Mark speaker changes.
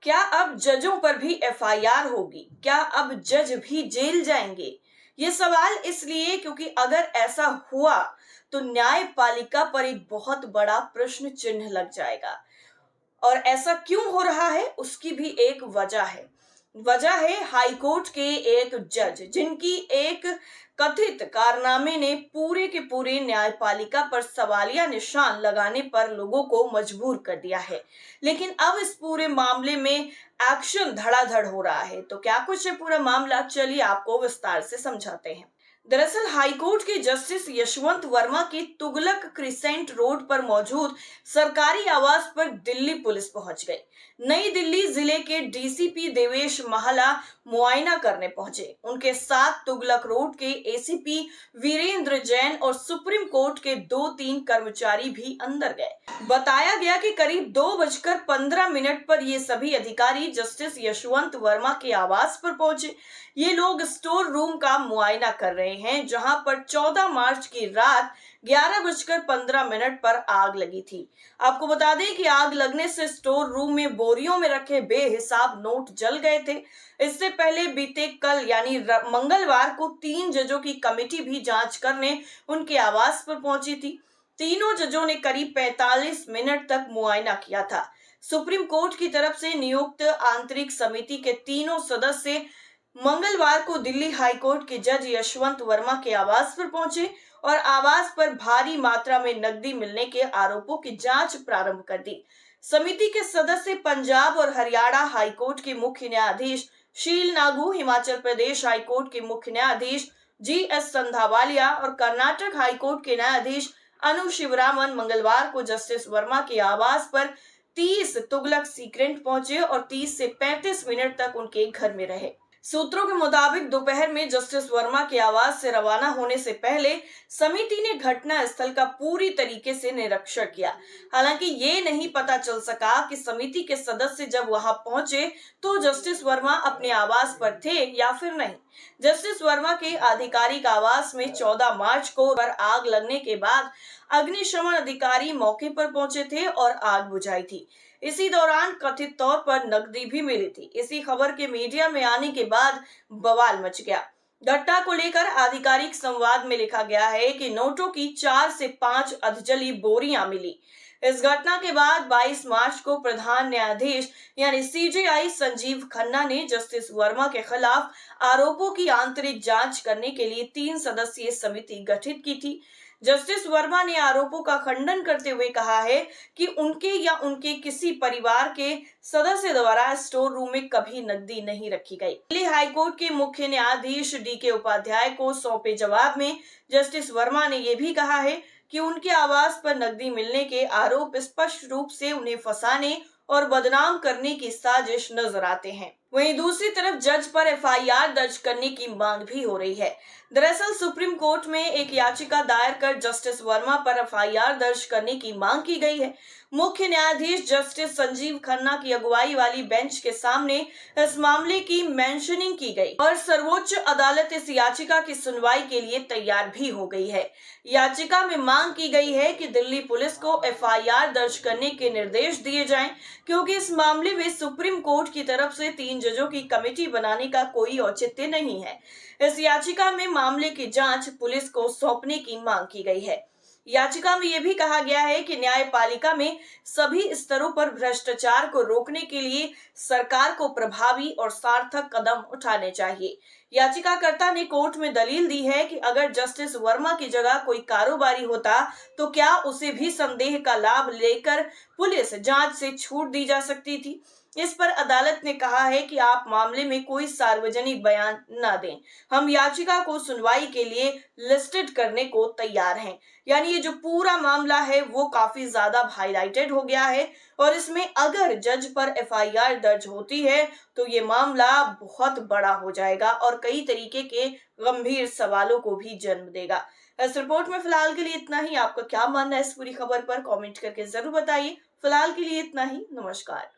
Speaker 1: क्या अब जजों पर भी एफआईआर होगी? क्या अब जज भी जेल जाएंगे? ये सवाल इसलिए क्योंकि अगर ऐसा हुआ तो न्यायपालिका पर एक बहुत बड़ा प्रश्न चिन्ह लग जाएगा। और ऐसा क्यों हो रहा है उसकी भी एक वजह है। वजह है हाईकोर्ट के एक जज जिनकी एक कथित कारनामे ने पूरे के पूरे न्यायपालिका पर सवालिया निशान लगाने पर लोगों को मजबूर कर दिया है। लेकिन अब इस पूरे मामले में एक्शन धड़ाधड़ हो रहा है। तो क्या कुछ है पूरा मामला, चलिए आपको विस्तार से समझाते हैं। दरअसल हाईकोर्ट के जस्टिस यशवंत वर्मा के तुगलक क्रिसेंट रोड पर मौजूद सरकारी आवास पर दिल्ली पुलिस पहुंच गई। नई दिल्ली जिले के डीसीपी देवेश महला मुआयना करने पहुंचे। उनके साथ तुगलक रोड के एसीपी वीरेंद्र जैन और सुप्रीम कोर्ट के 2-3 कर्मचारी भी अंदर गए। बताया गया कि करीब 2:15 पर ये सभी अधिकारी जस्टिस यशवंत वर्मा के आवास पर पहुंचे। ये लोग स्टोर रूम का मुआयना कर रहे हैं जहां पर 14 मार्च की रात 11:15 पर आग लगी थी। आपको बता दें कि आग लगने से स्टोर रूम में बोरियों में रखे बेहिसाब नोट जल गए थे। इससे पहले बीते कल यानी मंगलवार को 3 जजों की कमेटी भी जांच करने उनके आवास पर पहुंची थी। तीनों जजों ने करीब 45 मिनट तक मुआयना किया था। सुप्रीम कोर्ट की तरफ से नियुक्त आंतरिक समिति के तीनों सदस्य मंगलवार को दिल्ली हाईकोर्ट के जज यशवंत वर्मा के आवास पर पहुंचे और आवास पर भारी मात्रा में नकदी मिलने के आरोपों की जांच प्रारंभ कर दी। समिति के सदस्य पंजाब और हरियाणा हाईकोर्ट के मुख्य न्यायाधीश शील नागू, हिमाचल प्रदेश हाईकोर्ट के मुख्य न्यायाधीश जीएस संधावालिया और कर्नाटक हाईकोर्ट के न्यायाधीश अनु शिवरामन मंगलवार को जस्टिस वर्मा के आवास पर 30 तुगलक सीक्रेट पहुंचे और 30 से 35 मिनट तक उनके घर में रहे। सूत्रों के मुताबिक दोपहर में जस्टिस वर्मा के आवास से रवाना होने से पहले समिति ने घटना स्थल का पूरी तरीके से निरीक्षण किया। हालांकि ये नहीं पता चल सका कि समिति के सदस्य जब वहां पहुंचे तो जस्टिस वर्मा अपने आवास पर थे या फिर नहीं। जस्टिस वर्मा के आधिकारिक आवास में 14 मार्च को आग लगने के बाद अग्निशमन अधिकारी मौके पर पहुंचे थे और आग बुझाई थी। इसी दौरान कथित तौर पर नकदी भी मिली थी। इसी खबर के मीडिया में आने के बाद बवाल मच गया। घटना को लेकर आधिकारिक संवाद में लिखा गया है कि नोटों की 4 से 5 अधजली बोरियां मिली। इस घटना के बाद 22 मार्च को प्रधान न्यायाधीश यानी सीजेआई संजीव खन्ना ने जस्टिस वर्मा के खिलाफ आरोपों की आंतरिक जांच करने के लिए 3 सदस्यीय समिति गठित की थी। जस्टिस वर्मा ने आरोपों का खंडन करते हुए कहा है कि उनके या उनके किसी परिवार के सदस्य द्वारा स्टोर रूम में कभी नकदी नहीं रखी गई। दिल्ली हाईकोर्ट के मुख्य न्यायाधीश डीके उपाध्याय को सौंपे जवाब में जस्टिस वर्मा ने यह भी कहा है कि उनके आवास पर नकदी मिलने के आरोप स्पष्ट रूप से उन्हें फंसाने और बदनाम करने की साजिश नजर आते हैं। वहीं दूसरी तरफ जज पर एफआईआर दर्ज करने की मांग भी हो रही है। दरअसल सुप्रीम कोर्ट में एक याचिका दायर कर जस्टिस वर्मा पर एफआईआर दर्ज करने की मांग की गई है। मुख्य न्यायाधीश जस्टिस संजीव खन्ना की अगुवाई वाली बेंच के सामने इस मामले की मेंशनिंग की गई और सर्वोच्च अदालत इस याचिका की सुनवाई के लिए तैयार भी हो गई है। याचिका में मांग की गई है कि दिल्ली पुलिस को एफआईआर दर्ज करने के निर्देश दिए जाएं, क्योंकि इस मामले में सुप्रीम कोर्ट की तरफ से 3 जजों की कमेटी बनाने का कोई औचित्य नहीं है। इस याचिका में मामले की जांच पुलिस को सौंपने की मांग की गई है। याचिका में यह भी कहा गया है कि न्यायपालिका में सभी स्तरों पर भ्रष्टाचार को रोकने के लिए सरकार को प्रभावी और सार्थक कदम उठाने चाहिए। याचिकाकर्ता ने कोर्ट में दलील दी है कि अगर जस्टिस वर्मा की जगह कोई कारोबारी होता तो क्या उसे भी संदेह का लाभ लेकर पुलिस जांच से छूट दी जा सकती थी। इस पर अदालत ने कहा है कि आप मामले में कोई सार्वजनिक बयान न दें। हम याचिका को सुनवाई के लिए लिस्टेड करने को तैयार हैं। यानी ये जो पूरा मामला है वो काफी ज्यादा हाईलाइटेड हो गया है और इसमें अगर जज पर एफआईआर दर्ज होती है तो ये मामला बहुत बड़ा हो जाएगा और कई तरीके के गंभीर सवालों को भी जन्म देगा। इस रिपोर्ट में फिलहाल के लिए इतना ही। आपका क्या मानना है इस पूरी खबर पर कमेंट करके जरूर बताइए। फिलहाल के लिए इतना ही। नमस्कार।